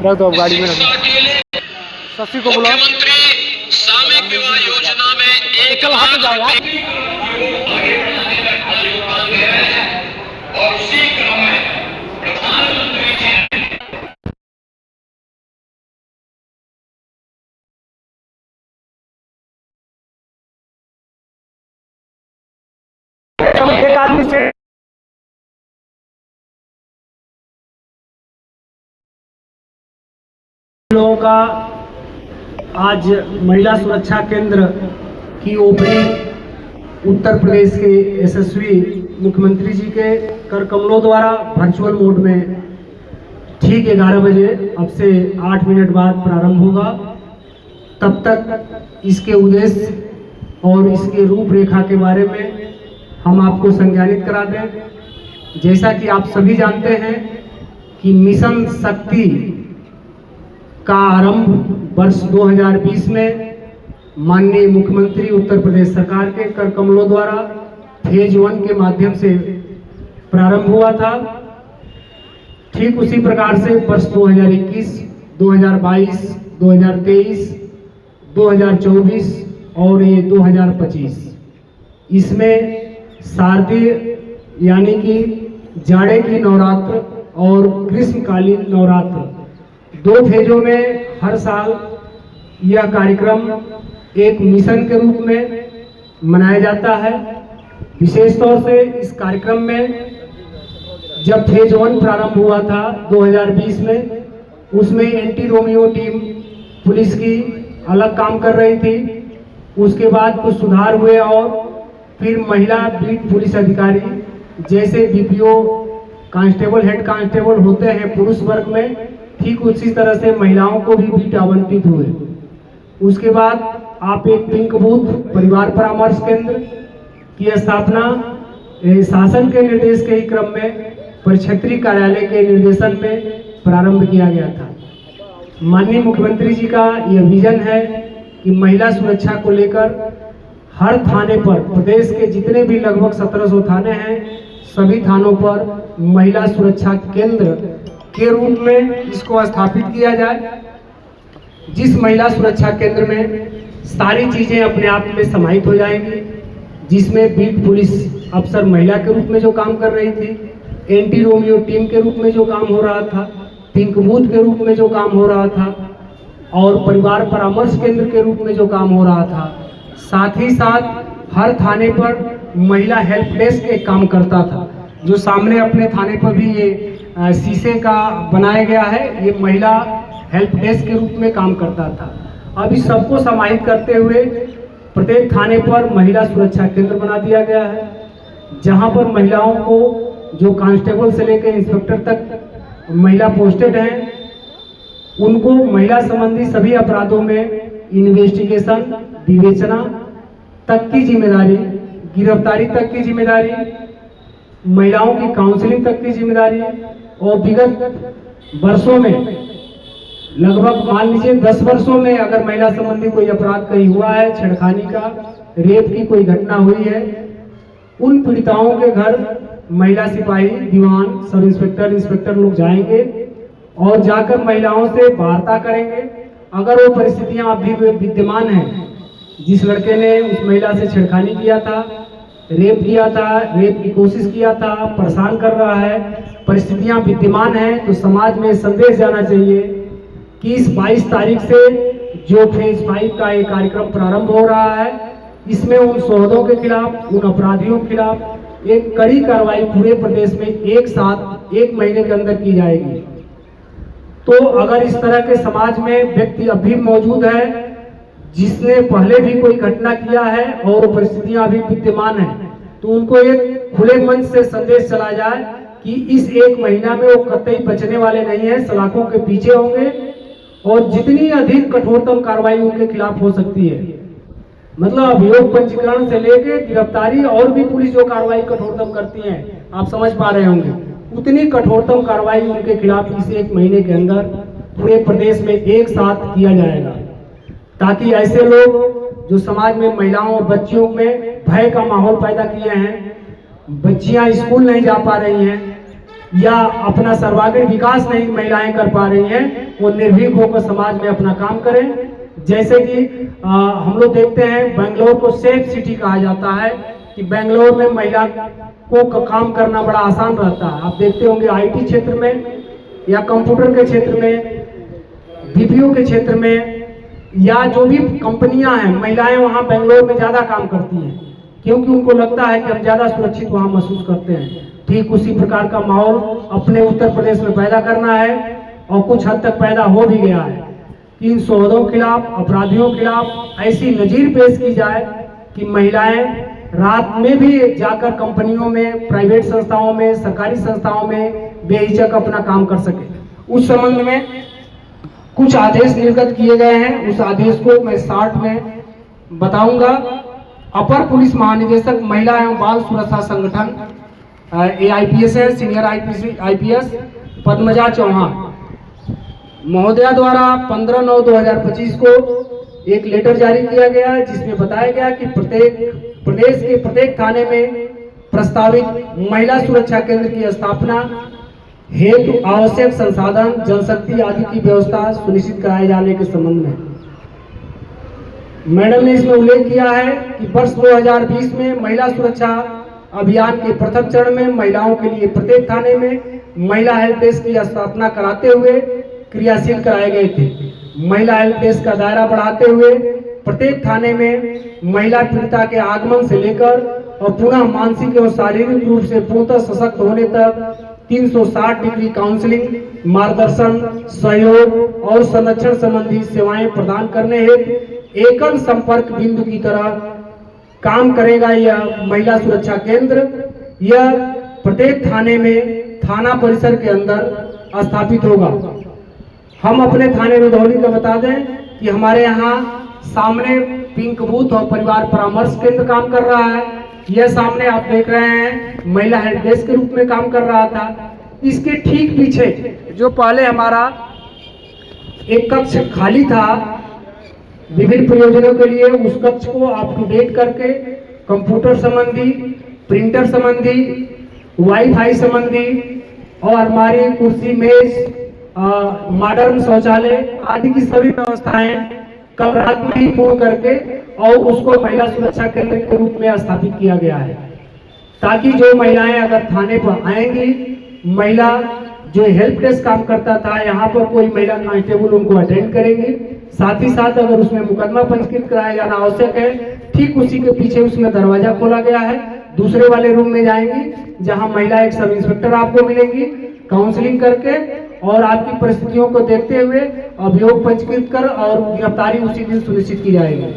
रख दो, अब गाड़ी में रख। शशि को बुलाओ। मुख्यमंत्री सामूहिक विवाह योजना में एक लाख जाएगा और उसी क्रम में प्रधानमंत्री जी एक आदमी से लोगों का आज महिला सुरक्षा केंद्र की ओपनिंग उत्तर प्रदेश के यशस्वी मुख्यमंत्री जी के कर कमलों द्वारा वर्चुअल मोड में ठीक 11 बजे अब से 8 मिनट बाद प्रारंभ होगा। तब तक इसके उद्देश्य और इसके रूपरेखा के बारे में हम आपको संज्ञानित करा दें। जैसा कि आप सभी जानते हैं कि मिशन शक्ति का आरंभ वर्ष 2020 में माननीय मुख्यमंत्री उत्तर प्रदेश सरकार के कर कमलों द्वारा फेज 1 के माध्यम से प्रारंभ हुआ था। ठीक उसी प्रकार से वर्ष 2021, 2022, 2023, 2024 और ये 2025 इसमें शारदीय यानी कि जाड़े की नवरात्र और ग्रीष्मकालीन नवरात्र 2 फेजों में हर साल यह कार्यक्रम एक मिशन के रूप में मनाया जाता है। विशेष तौर से इस कार्यक्रम में जब फेज 1 प्रारंभ हुआ था 2020 में, उसमें एंटी रोमियो टीम पुलिस की अलग काम कर रही थी। उसके बाद कुछ सुधार हुए और फिर महिला बीट पुलिस अधिकारी जैसे बीपीओ कांस्टेबल, हेड कांस्टेबल होते हैं पुरुष वर्ग में, ठीक उसी तरह से महिलाओं को भी बीट आवंटित हुए। उसके बाद आप एक पिंक बूथ परिवार परामर्श केंद्र की स्थापना शासन के निर्देश के ही क्रम में परिक्षेत्रीय कार्यालय के निर्देशन में प्रारंभ किया गया था। माननीय मुख्यमंत्री जी का यह विजन है कि महिला सुरक्षा को लेकर हर थाने पर, प्रदेश के जितने भी लगभग 1700 थाने हैं, सभी थानों पर महिला सुरक्षा केंद्र के रूप में इसको स्थापित किया जाए, जिस महिला सुरक्षा केंद्र में सारी चीजें अपने आप में समाहित हो जाएंगी, जिसमें बीट पुलिस अफसर महिला के रूप में जो काम कर रही थी, एंटी रोमियो टीम के रूप में जो काम हो रहा था, पिंक बूथ के रूप में जो काम हो रहा था और परिवार परामर्श केंद्र के रूप में जो काम हो रहा था, साथ ही साथ हर थाने पर महिला हेल्प डेस्क एक काम करता था, जो सामने अपने थाने पर भी ये शीशे का बनाया गया है, ये महिला हेल्प डेस्क के रूप में काम करता था। अब इस सबको समाहित करते हुए प्रत्येक थाने पर महिला सुरक्षा केंद्र बना दिया गया है, जहां पर महिलाओं को, जो कांस्टेबल से लेकर इंस्पेक्टर तक महिला पोस्टेड हैं, उनको महिला संबंधी सभी अपराधों में इन्वेस्टिगेशन, विवेचना तक की जिम्मेदारी, गिरफ्तारी तक की जिम्मेदारी, महिलाओं की काउंसलिंग तक की जिम्मेदारी और विगत वर्षों में लगभग मान लीजिए 10 वर्षों में अगर महिला संबंधी कोई अपराध कहीं हुआ है, छेड़खानी का, रेप की कोई घटना हुई है, उन पीड़िताओं के घर महिला सिपाही, दीवान, सब इंस्पेक्टर, इंस्पेक्टर लोग जाएंगे और जाकर महिलाओं से वार्ता करेंगे। अगर वो परिस्थितियां अभी विद्यमान हैं, जिस लड़के ने उस महिला से छेड़खानी किया था, रेप किया था, रेप की कोशिश किया था, परेशान कर रहा है, परिस्थितियां विद्यमान हैं, तो समाज में संदेश जाना चाहिए कि इस 22 तारीख से जो फेज 5 का एक कार्यक्रम प्रारंभ हो रहा है, इसमें उन शोधों के खिलाफ, उन अपराधियों के खिलाफ एक कड़ी कार्रवाई पूरे प्रदेश में एक साथ 1 महीने के अंदर की जाएगी। तो अगर इस तरह के समाज में व्यक्ति अभी मौजूद है जिसने पहले भी कोई घटना किया है और परिस्थितियां अभी विद्यमान है, तो उनको एक खुले मन से संदेश चला जाए कि इस 1 महीना में वो कतई बचने वाले नहीं है, सलाखों के पीछे होंगे और जितनी अधिक कठोरतम कार्रवाई उनके खिलाफ हो सकती है, मतलब अभियोग पंजीकरण से लेके गिरफ्तारी और भी पुलिस जो कार्रवाई कठोरतम करती है, आप समझ पा रहे होंगे, उतनी कठोरतम कार्रवाई उनके खिलाफ इस 1 महीने के अंदर पूरे प्रदेश में एक साथ किया जाएगा, ताकि ऐसे लोग जो समाज में महिलाओं और बच्चियों में भय का माहौल पैदा किए हैं, बच्चियां स्कूल नहीं जा पा रही हैं, या अपना सर्वांगीण विकास नहीं महिलाएं कर पा रही हैं, वो निर्भीक होकर समाज में अपना काम करें। जैसे कि हम लोग देखते हैं बेंगलोर को सेफ सिटी कहा जाता है कि बेंगलोर में महिला को काम करना बड़ा आसान रहता है। आप देखते होंगे आईटी क्षेत्र में या कंप्यूटर के क्षेत्र में, बीपीओ के क्षेत्र में, या जो भी कंपनियां हैं, महिलाएं वहां बेंगलोर में ज्यादा काम करती हैं क्योंकि उनको लगता है कि हम ज्यादा सुरक्षित वहां महसूस करते हैं। ठीक उसी प्रकार का माहौल अपने उत्तर प्रदेश में पैदा करना है और कुछ हद तक पैदा हो भी गया है। इन शोधों के खिलाफ, अपराधियों के खिलाफ ऐसी नजीर पेश की जाए कि महिलाएं रात में भी जाकर कंपनियों में, प्राइवेट संस्थाओं में, सरकारी संस्थाओं में बेहिचक अपना काम कर सके। उस संबंध में कुछ आदेश निर्गत किए गए हैं, उस आदेश को मैं शॉर्ट में बताऊंगा। अपर पुलिस महानिदेशक महिला एवं बाल सुरक्षा संगठन AIPS है, सीनियर IPS पद्मजा चौहान महोदया द्वारा 15/9/2025 को एक लेटर जारी किया गया है जिसमें बताया गया कि प्रदेश के प्रत्येक थाने में प्रस्तावित महिला सुरक्षा केंद्र की स्थापना हेतु आवश्यक संसाधन, जनशक्ति आदि की व्यवस्था सुनिश्चित कराए जाने के संबंध में मैडम ने इसमें उल्लेख किया है कि वर्ष 2020 में महिला सुरक्षा अभियान के प्रथम चरण में महिलाओं के लिए प्रत्येक थाने में महिला हेल्प डेस्क की स्थापना कराते हुए क्रियाशील कराए गए थे। महिला हेल्प डेस्क का दायरा बढ़ाते हुए प्रत्येक थाने में महिला पीड़िता के आगमन से लेकर और पुनः मानसिक और शारीरिक रूप से पूर्णतः सशक्त होने तक 360 डिग्री काउंसलिंग, मार्गदर्शन, सहयोग और संरक्षण संबंधी सेवाएं प्रदान करने हेतु एकल संपर्क बिंदु की तरह काम करेगा यह महिला सुरक्षा केंद्र। यह प्रत्येक थाने में थाना परिसर के अंदर स्थापित होगा। हम अपने थाने रुधौली का बता दें कि हमारे यहाँ सामने पिंक बूथ और परिवार परामर्श केंद्र काम कर रहा है। यह सामने आप देख रहे हैं महिला हेल्प डेस्क के रूप में काम कर रहा था। इसके ठीक पीछे जो पहले हमारा एक कक्ष खाली था विभिन्न प्रयोजनों के लिए, उस कक्ष को अप टू डेट करके कंप्यूटर संबंधी, प्रिंटर संबंधी, वाईफाई संबंधी और हमारी कुर्सी, मेज, मॉडर्न शौचालय आदि की सभी व्यवस्थाएं कल रात में ही पूर्ण करके और उसको महिला सुरक्षा केंद्र के रूप में स्थापित किया गया है ताकि जो महिलाएं अगर थाने पर आएंगी, महिला जो हेल्प डेस्क काम करता था यहाँ पर कोई महिला कांस्टेबल उनको अटेंड करेंगे। साथ ही साथ अगर उसमें मुकदमा पंजीकृत कराया जाना आवश्यक है, ठीक उसी के पीछे उसमें दरवाजा खोला गया है। दूसरे वाले रूम में जाएंगी जहां महिला एक सब इंस्पेक्टर आपको मिलेंगी, काउंसलिंग करके और आपकी परिस्थितियों को देखते हुए अभियोग पंजीकृत कर और गिरफ्तारी उसी दिन सुनिश्चित की जाएगी।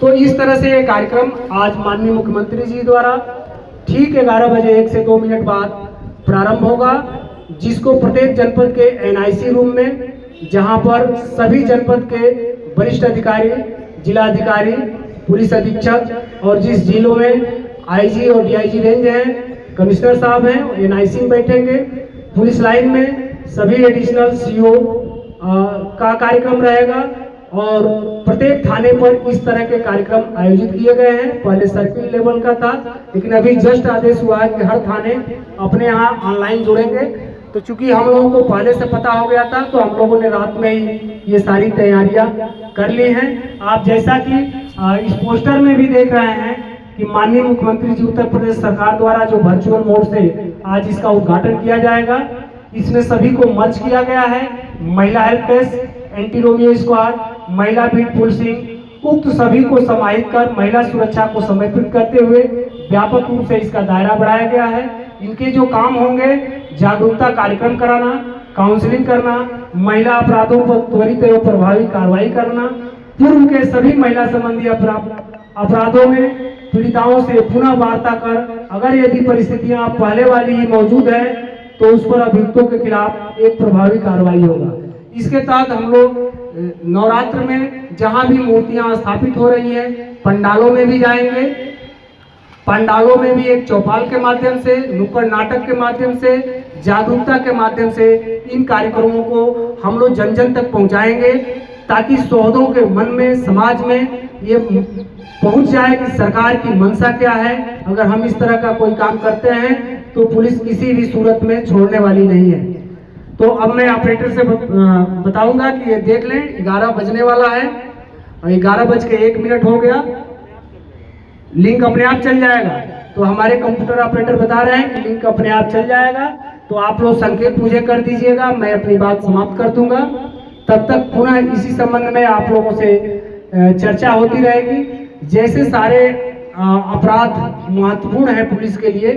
तो इस तरह से ये कार्यक्रम आज माननीय मुख्यमंत्री जी द्वारा ठीक 11 बजे 1 से 2 मिनट बाद प्रारंभ होगा, जिसको प्रत्येक जनपद के NIC रूम में, जहां पर सभी जनपद के वरिष्ठ अधिकारी, जिलाधिकारी, पुलिस अधीक्षक और जिस जिलों में IG और DIG रेंज हैं, कमिश्नर साहब हैं, NIC में बैठेंगे। पुलिस लाइन में सभी एडिशनल CO का कार्यक्रम रहेगा और प्रत्येक थाने पर इस तरह के कार्यक्रम आयोजित किए गए हैं। पहले सर्किल लेवल का था, लेकिन अभी जस्ट आदेश हुआ है कि हर थाने अपने यहाँ ऑनलाइन जुड़ेंगे। तो चूंकि हम लोगों को पहले से पता हो गया था तो हम लोगों ने रात में ही ये सारी तैयारियां कर ली हैं। आप जैसा कि इस पोस्टर में भी देख रहे हैं कि माननीय मुख्यमंत्री जी उत्तर प्रदेश सरकार द्वारा जो वर्चुअल मोड से आज इसका उद्घाटन किया जाएगा, इसमें सभी को मर्ज किया गया है। महिला help desk, anti Romeo squad, महिला बीट पुलिसिंग, उक्त सभी को समाहित कर महिला सुरक्षा को समर्पित करते हुए व्यापक रूप से इसका दायरा बढ़ाया गया है। इनके जो काम होंगे, जागरूकता कार्यक्रम कराना, काउंसलिंग करना, महिला अपराधों पर त्वरित एवं प्रभावी कार्रवाई करना, पूर्व के सभी महिला संबंधी अपराधों में पीड़िताओं से पुनः वार्ता कर अगर यदि परिस्थितियां पहले वाली ही मौजूद है तो उस पर अभियुक्तों के खिलाफ एक प्रभावी कार्रवाई होगा। इसके तहत हम लोग नवरात्र में जहां भी मूर्तियां स्थापित हो रही हैं, पंडालों में भी जाएंगे। पंडालों में भी एक चौपाल के माध्यम से, नुक्कड़ नाटक के माध्यम से, जागरूकता के माध्यम से इन कार्यक्रमों को हम लोग जन जन तक पहुंचाएंगे ताकि शोहदों के मन में, समाज में ये पहुंच जाए कि सरकार की मंशा क्या है। अगर हम इस तरह का कोई काम करते हैं तो पुलिस किसी भी सूरत में छोड़ने वाली नहीं है। तो अब मैं ऑपरेटर से बताऊंगा कि ये देख लें 11 बजने वाला है और 11:01 हो गया, लिंक अपने आप चल जाएगा। तो हमारे कंप्यूटर ऑपरेटर बता रहे हैं कि लिंक अपने आप चल जाएगा, तो आप लोग संकेत मुझे कर दीजिएगा, मैं अपनी बात समाप्त कर दूंगा। तब तक पुनः इसी संबंध में आप लोगों से चर्चा होती रहेगी। जैसे सारे अपराध महत्वपूर्ण है पुलिस के लिए,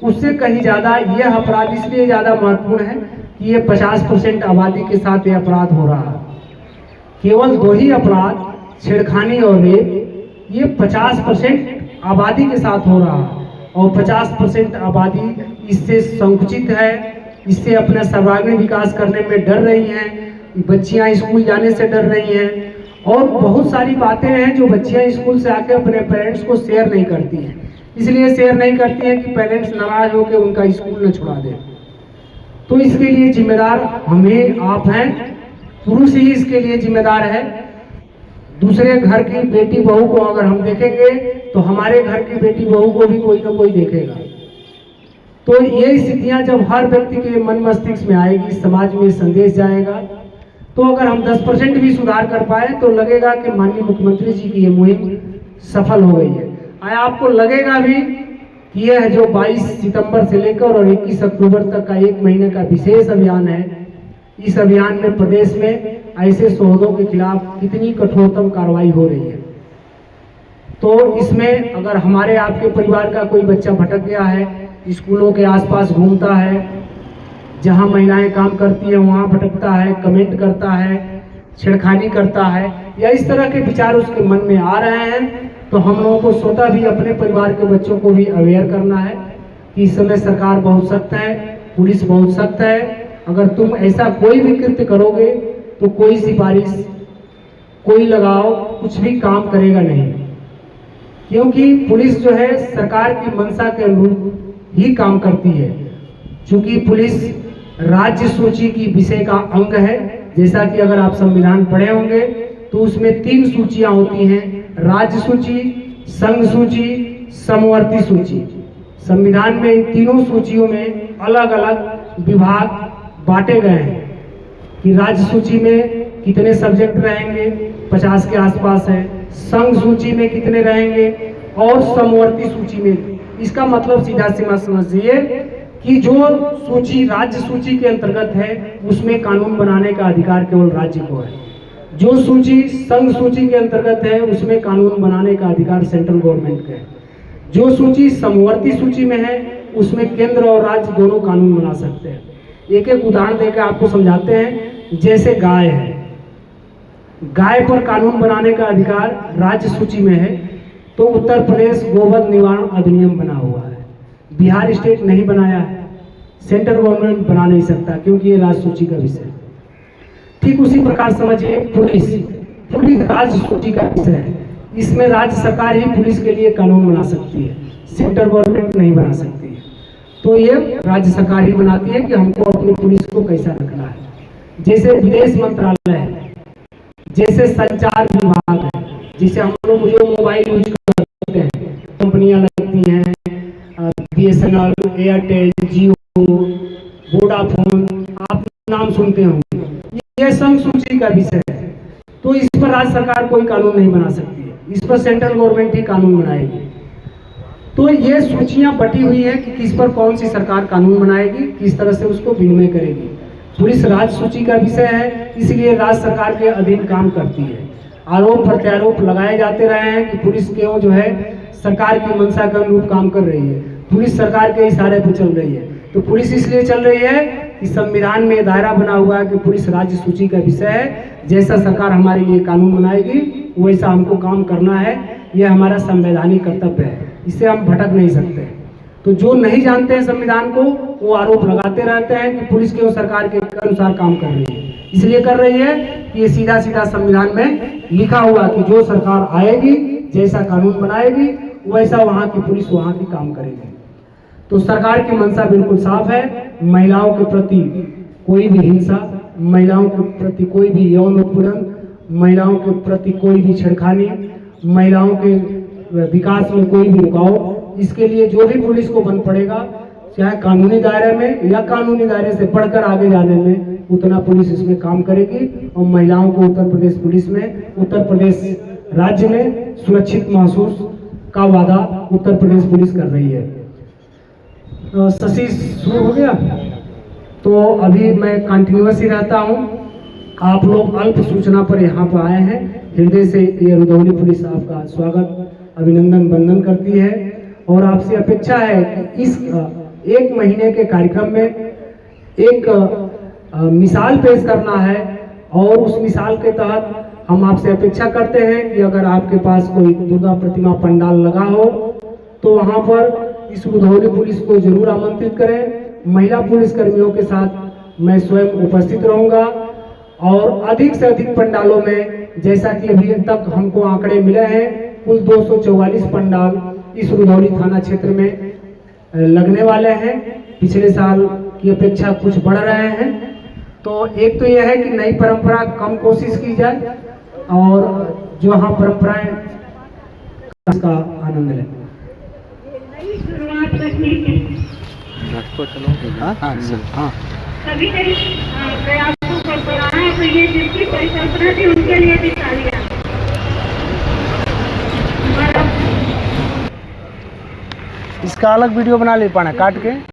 उससे कहीं ज़्यादा यह अपराध इसलिए ज़्यादा महत्वपूर्ण है कि ये 50% आबादी के साथ ये अपराध हो रहा है। केवल 2 ही अपराध, छेड़खानी और रेप, ये 50% आबादी के साथ हो रहा है और 50% आबादी इससे संकुचित है, इससे अपना सर्वांगीण विकास करने में डर रही हैं, बच्चियां स्कूल जाने से डर रही हैं और बहुत सारी बातें हैं जो बच्चियां स्कूल से आके अपने पेरेंट्स को शेयर नहीं करती हैं। इसलिए शेयर नहीं करती हैं कि पेरेंट्स नाराज होकर उनका स्कूल न छुड़ा दें। तो इसके लिए जिम्मेदार हमें आप हैं, पुरुष ही इसके लिए जिम्मेदार है। दूसरे घर की बेटी बहू को अगर हम देखेंगे तो हमारे घर की बेटी बहू को भी कोई ना कोई देखेगा। तो ये स्थितियां जब हर व्यक्ति के मन मस्तिष्क में आएगी, समाज में संदेश जाएगा। तो अगर हम 10% भी सुधार कर पाए तो लगेगा कि माननीय मुख्यमंत्री जी की ये मुहिम सफल हो गई है। आपको लगेगा भी कि यह जो 22 सितंबर से लेकर और 21 अक्टूबर तक का 1 महीने का विशेष अभियान है, इस अभियान में प्रदेश में ऐसे शोधों के खिलाफ कितनी कठोरतम कार्रवाई हो रही है। तो इसमें अगर हमारे आपके परिवार का कोई बच्चा भटक गया है, स्कूलों के आसपास घूमता है, जहां महिलाएं काम करती हैं वहां भटकता है, कमेंट करता है, छेड़खानी करता है, या इस तरह के विचार उसके मन में आ रहे हैं, तो हम लोगों को स्वतः भी अपने परिवार के बच्चों को भी अवेयर करना है कि इस समय सरकार बहुत सख्त है, पुलिस बहुत सख्त है। अगर तुम ऐसा कोई भी कृत्य करोगे तो कोई सिफारिश, कोई लगाव, कुछ भी काम करेगा नहीं, क्योंकि पुलिस जो है सरकार की मंशा के अनुरूप ही काम करती है। चूंकि पुलिस राज्य सूची की विषय का अंग है, जैसा कि अगर आप संविधान पढ़े होंगे तो उसमें 3 सूचियां होती हैं, राज्य सूची, संघ सूची, समवर्ती सूची। संविधान में इन तीनों सूचियों में अलग अलग विभाग बांटे गए हैं कि राज्य सूची में कितने सब्जेक्ट रहेंगे, 50 के आसपास है, संघ सूची में कितने रहेंगे और समवर्ती सूची में। इसका मतलब सीधा सीधा समझिए कि जो सूची राज्य सूची के अंतर्गत है उसमें कानून बनाने का अधिकार केवल राज्य को है, जो सूची संघ सूची के अंतर्गत है उसमें कानून बनाने का अधिकार सेंट्रल गवर्नमेंट का है, जो सूची समवर्ती सूची में है उसमें केंद्र और राज्य दोनों कानून बना सकते हैं। एक एक उदाहरण देकर आपको समझाते हैं। जैसे गाय है, गाय पर कानून बनाने का अधिकार राज्य सूची में है, तो उत्तर प्रदेश गोवध निवारण अधिनियम बना हुआ है, बिहार स्टेट नहीं बनाया है, सेंट्रल गवर्नमेंट बना नहीं सकता क्योंकि ये राज्य सूची का विषय है। ठीक उसी प्रकार समझिए पुलिस राज्य सूची का विषय है, इसमें राज्य सरकार ही पुलिस के लिए कानून बना सकती है, सेंट्रल गवर्नमेंट नहीं बना सकती है। तो ये राज्य सरकार ही बनाती है कि हमको अपनी पुलिस को कैसा रखना है। जैसे विदेश मंत्रालय है, जैसे संचार विभाग है, जिसे हम लोग जो मोबाइल यूज करते हैं, कंपनियां लगती हैं, BSNL, एयरटेल, जियो, वोडाफोन, आप नाम सुनते होंगे, ये संघ सूची का विषय है। तो इस पर राज्य सरकार कोई कानून नहीं बना सकती है, इस पर सेंट्रल गवर्नमेंट ही कानून बनाएगी। तो ये सूचियां बटी हुई है कि किस पर कौन सी सरकार कानून बनाएगी, किस तरह से उसको विनिमय करेगी। पुलिस राज्य सूची का विषय है, इसलिए राज्य सरकार के अधीन काम करती है। आरोप प्रत्यारोप लगाए जाते रहे हैं कि पुलिस क्यों जो है सरकार की मंशा के अनुरूप काम कर रही है, पुलिस सरकार के इशारे पर चल रही है। तो पुलिस इसलिए चल रही है कि संविधान में दायरा बना हुआ है कि पुलिस राज्य सूची का विषय है, जैसा सरकार हमारे लिए कानून बनाएगी वैसा हमको काम करना है, यह हमारा संवैधानिक कर्तव्य है, इससे हम भटक नहीं सकते। तो जो नहीं जानते हैं संविधान को वो आरोप लगाते रहते हैं कि पुलिस क्यों सरकार के अनुसार काम कर रही है। इसलिए कर रही है कि ये सीधा सीधा संविधान में लिखा हुआ कि जो सरकार आएगी, जैसा कानून बनाएगी वैसा वहाँ की पुलिस वहाँ की काम करेगी। तो सरकार की मंशा बिल्कुल साफ है, महिलाओं के प्रति कोई भी हिंसा, महिलाओं के प्रति कोई भी यौन उत्पीड़न, महिलाओं के प्रति कोई भी छेड़खानी, महिलाओं के विकास में कोई भी रुकावट, इसके लिए जो भी पुलिस को बन पड़ेगा चाहे कानूनी दायरे में या कानूनी दायरे से बढ़कर आगे जाने में उतना पुलिस इसमें काम करेगी और महिलाओं को उत्तर प्रदेश पुलिस में, उत्तर प्रदेश राज्य में सुरक्षित महसूस का वादा उत्तर प्रदेश पुलिस कर रही है। शशि शुरू हो गया, तो अभी मैं कंटिन्यूअस ही रहता हूँ। आप लोग अल्प सूचना पर यहाँ पर आए हैं, हृदय से ये रुधौली पुलिस आपका स्वागत, अभिनंदन, वंदन करती है और आपसे अपेक्षा है कि इस एक महीने के कार्यक्रम में एक मिसाल पेश करना है और उस मिसाल के तहत हम आपसे अपेक्षा करते हैं कि अगर आपके पास कोई दुर्गा प्रतिमा पंडाल लगा हो तो वहाँ पर इस रुधौली पुलिस को जरूर आमंत्रित करें। महिला पुलिस कर्मियों के साथ मैं स्वयं उपस्थित रहूँगा और अधिक से अधिक पंडालों में, जैसा कि अभी तक हमको आंकड़े मिले हैं, कुल 244 पंडाल इस रुधौली थाना क्षेत्र में लगने वाले हैं। पिछले साल की अपेक्षा कुछ बढ़ रहे हैं। तो एक तो यह है कि नई परंपरा कम कोशिश की जाए और जो हाँ परंपराएं का आनंद लें। नई शुरुआत करने के सभी नई प्रयासों को बढ़ाना तो ये जिसकी परिकल्पना थी उनके लिए भी तालियां। इसका अलग वीडियो बना ले पाना काट के।